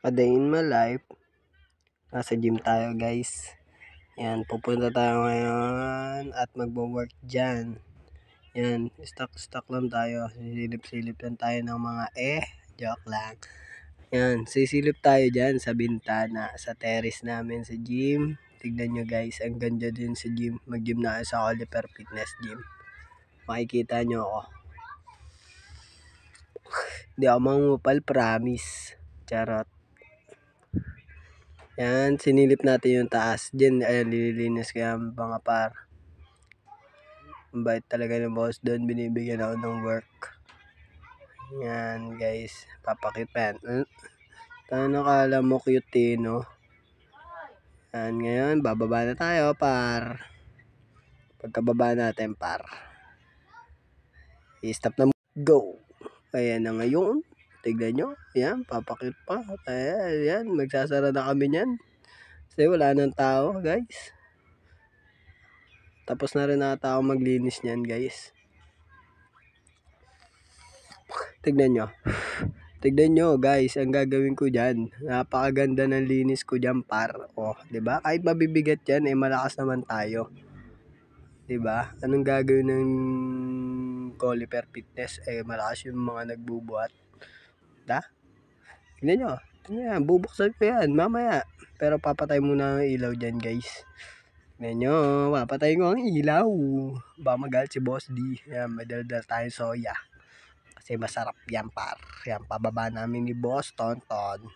A day in my life. Nasa gym tayo guys. Yan, pupunta tayo ngayon at magbo-work dyan. Yan, stock lang tayo. Sisilip-silip lang tayo ng mga joke lang. Yan, sisilip tayo dyan sa bintana, sa terrace namin sa gym. Tignan nyo guys, ang ganda din sa gym. Mag-gym na sa Oliver Fitness Gym. Makikita nyo ako. Hindi ako mangupal, promise. Charot. Yan, sinilip natin yung taas. Diyan, ayan, nililinis kaya mga par. Ang bait talaga ng boss doon. Binibigyan ako ng work. Yan, guys. Papakit pa yan. Ano kala mo cute eh, no? Yan, ngayon, bababa na tayo, par. Pagkababa natin, par. I-stop na mo. Go! Ayan na ngayon. Tignan nyo. Yan, papakit pa. Ayan, magsasara na kami niyan. Kasi wala nang tao, guys. Tapos na rin ata ako maglinis niyan, guys. Tignan nyo. Tignan nyo, guys, ang gagawin ko dyan. Napakaganda ng linis ko dyan, par. O, diba? Kahit mabibigat yan, eh, malakas naman tayo. Diba? Anong gagawin ng Oliver Fitness? Eh, malakas yung mga nagbubuhat. Da? Tignan nyo. Tignan, bubuksan ko yan, mamaya. Pero papatay muna ang ilaw dyan, guys. Tignan nyo, papatay ko ang ilaw. Baka magalit si Boss D. Yan, may daldal tayong soya. Kasi masarap yan, par. Yan, pababa namin ni Boss Tonton.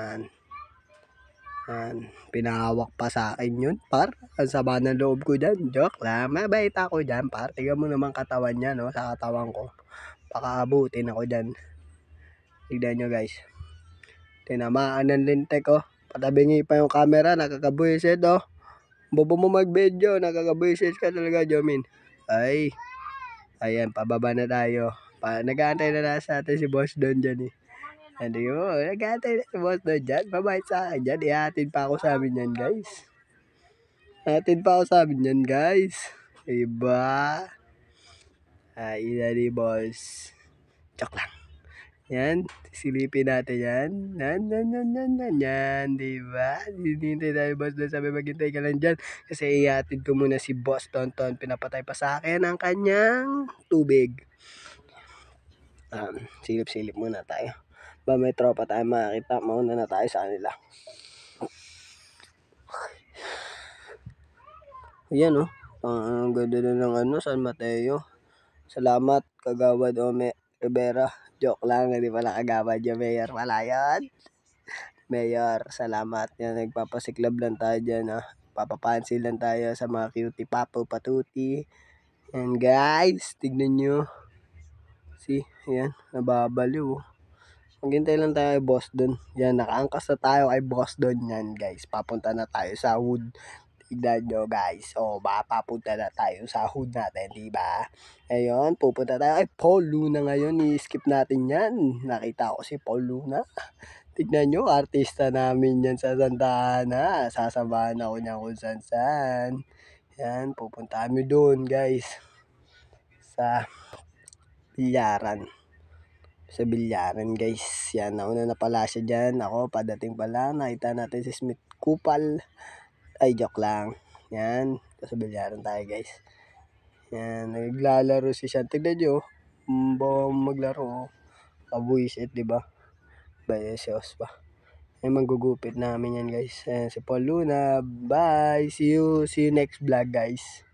Yan. Yan. Pinahawak pa sa akin yun, par. Ang sama ng loob ko dyan. Joke lang. Mabait ako dyan, par. Tignan mo naman katawan niya, no? Sa katawan ko. Pakaabutin ako dyan. Tignan nyo, guys. Tinamaan ng lintek, oh. Patabingi pa yung camera. Nakakabuisit, oh. Bobo mo mag-video. Nakakabuisit ka talaga, Jomin. Ay. Ayan, pababa na tayo. Nag-aantay na sa atin si Boss Don dyan eh. Hindi mo, nag-aantay na si Boss Don dyan. Mabait sa akin dyan. Ihatid pa ako sa amin yan, guys. Ihatid pa ako sa amin yan, guys. Iba. Ay, ni Boss. Joke lang. Yan, silipin natin yan. Yan, diba? Hinihintay tayo, Boss Don. Sabi, maghintay ka lang dyan. Kasi ihatid ko muna si Boss Tonton. Pinapatay pa sa akin ang kanyang tubig. Silip-silip muna tayo. Ba may tropa tayo makakita. Mauna na tayo sa kanila. Ayan, oh. Ang ganda na ng San Mateo. Salamat, Kagawad Ome Rivera. Joke lang, hindi pala kagawad yung mayor. Wala yan. Mayor, salamat. Yan, nagpapasiklab lang tayo dyan, ah. Papapansin lang tayo sa mga cutie papo patuti. Yan, guys. Tignan nyo. See, yan. Nababaliw. Maghintay lang tayo kay Boss Don. Yan, nakaangkas na tayo kay Boss Don yan, guys. Papunta na tayo sa hood. Tignan nyo, guys. O, papunta na tayo sa hood natin, diba? Ayun, pupunta tayo kay Paul Luna ngayon. I-skip natin yan. Nakita ko si Paul Luna. Tignan nyo, artista namin yan sa Santa Ana. Sasabahan ako niya kung saan. Yan, pupunta kami doon, guys. Sa Bilyaran. Sa Bilyaran, guys. Yan, nauna na pala siya dyan. Ako, padating pala. Nakita natin si Smith Kupal. Ay, joke lang. Yan, sa Bilyaran tayo, guys. Yan, naglalaro si Sean. Tignan nyo, maglaro. Kabuisit, diba? Bayesos pa. Ay, manggugupit namin yan, guys. Ayan, si Paul Luna. Bye! See you next vlog, guys.